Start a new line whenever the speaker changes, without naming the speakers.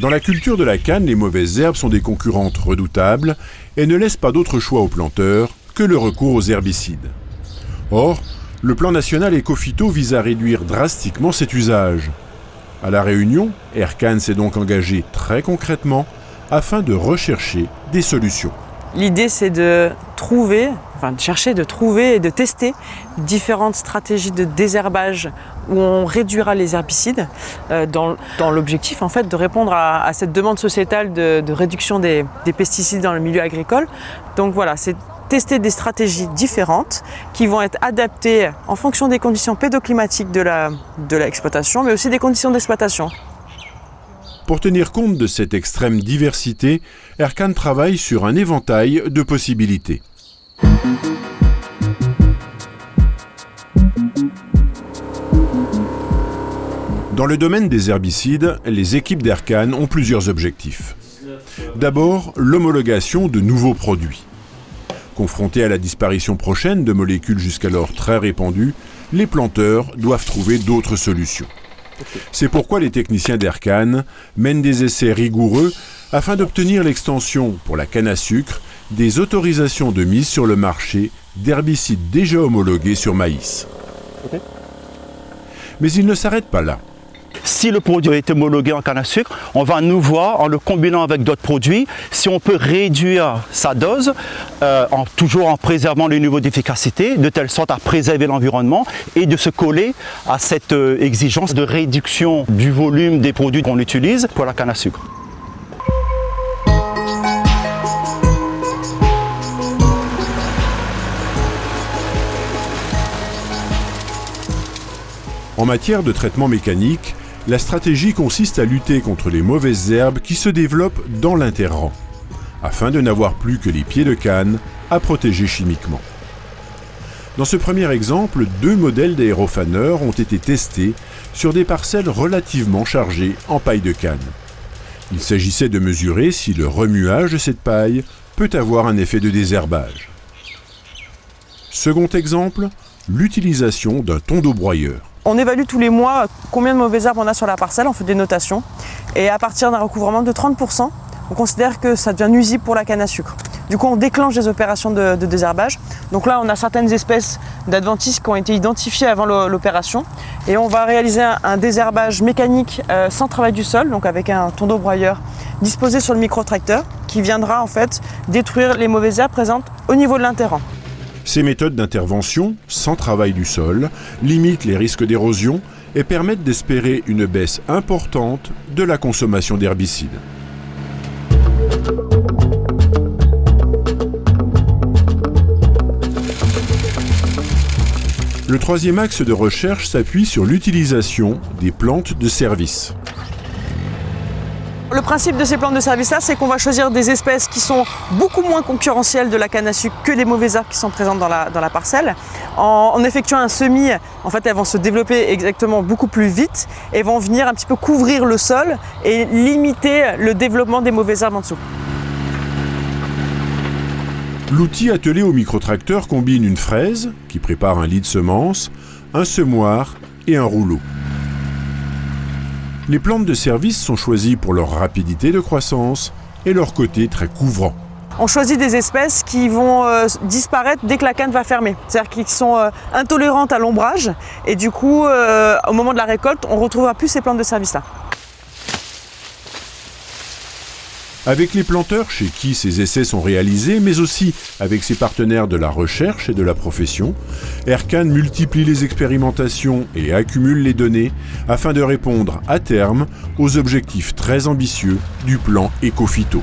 Dans la culture de la canne, les mauvaises herbes sont des concurrentes redoutables et ne laissent pas d'autre choix aux planteurs que le recours aux herbicides. Or, le plan national Éco-Phyto vise à réduire drastiquement cet usage. À La Réunion, Aircan s'est donc engagé très concrètement afin de rechercher des solutions.
L'idée, c'est de chercher de trouver et de tester différentes stratégies de désherbage où on réduira les herbicides dans l'objectif en fait de répondre à cette demande sociétale de réduction des pesticides dans le milieu agricole. Donc voilà, c'est tester des stratégies différentes qui vont être adaptées en fonction des conditions pédoclimatiques de l'exploitation, mais aussi des conditions d'exploitation.
Pour tenir compte de cette extrême diversité, Aircan travaille sur un éventail de possibilités. Dans le domaine des herbicides, les équipes d'Aircan ont plusieurs objectifs. D'abord, l'homologation de nouveaux produits. Confrontés à la disparition prochaine de molécules jusqu'alors très répandues, les planteurs doivent trouver d'autres solutions. C'est pourquoi les techniciens d'Aircan mènent des essais rigoureux afin d'obtenir l'extension pour la canne à sucre des autorisations de mise sur le marché d'herbicides déjà homologués sur maïs. Mais ils ne s'arrêtent pas là.
Si le produit a été homologué en canne à sucre, on va nous voir, en le combinant avec d'autres produits, si on peut réduire sa dose, toujours en préservant le niveau d'efficacité, de telle sorte à préserver l'environnement et de se coller à cette exigence de réduction du volume des produits qu'on utilise pour la canne à sucre.
En matière de traitement mécanique, la stratégie consiste à lutter contre les mauvaises herbes qui se développent dans l'interrang, afin de n'avoir plus que les pieds de canne à protéger chimiquement. Dans ce premier exemple, 2 modèles d'aérofaneurs ont été testés sur des parcelles relativement chargées en paille de canne. Il s'agissait de mesurer si le remuage de cette paille peut avoir un effet de désherbage. Second exemple, l'utilisation d'un tondeau-broyeur.
On évalue tous les mois combien de mauvaises herbes on a sur la parcelle, on fait des notations. Et à partir d'un recouvrement de 30%, on considère que ça devient nuisible pour la canne à sucre. Du coup, on déclenche des opérations de désherbage. Donc là, on a certaines espèces d'adventices qui ont été identifiées avant l'opération. Et on va réaliser un désherbage mécanique sans travail du sol, donc avec un tondeau-broyeur disposé sur le micro-tracteur, qui viendra en fait détruire les mauvaises herbes présentes au niveau de l'interrang.
Ces méthodes d'intervention, sans travail du sol, limitent les risques d'érosion et permettent d'espérer une baisse importante de la consommation d'herbicides. Le troisième axe de recherche s'appuie sur l'utilisation des plantes de service.
Le principe de ces plantes de service-là, c'est qu'on va choisir des espèces qui sont beaucoup moins concurrentielles de la canne à sucre que les mauvaises herbes qui sont présentes dans la parcelle. En effectuant un semis, en fait, elles vont se développer exactement beaucoup plus vite et vont venir un petit peu couvrir le sol et limiter le développement des mauvaises herbes en dessous.
L'outil attelé au microtracteur combine une fraise, qui prépare un lit de semences, un semoir et un rouleau. Les plantes de service sont choisies pour leur rapidité de croissance et leur côté très couvrant.
On choisit des espèces qui vont disparaître dès que la canne va fermer. C'est-à-dire qu'ils sont intolérantes à l'ombrage et du coup, au moment de la récolte, on ne retrouvera plus ces plantes de service-là.
Avec les planteurs chez qui ces essais sont réalisés, mais aussi avec ses partenaires de la recherche et de la profession, Aircan multiplie les expérimentations et accumule les données afin de répondre à terme aux objectifs très ambitieux du plan Éco-Phyto.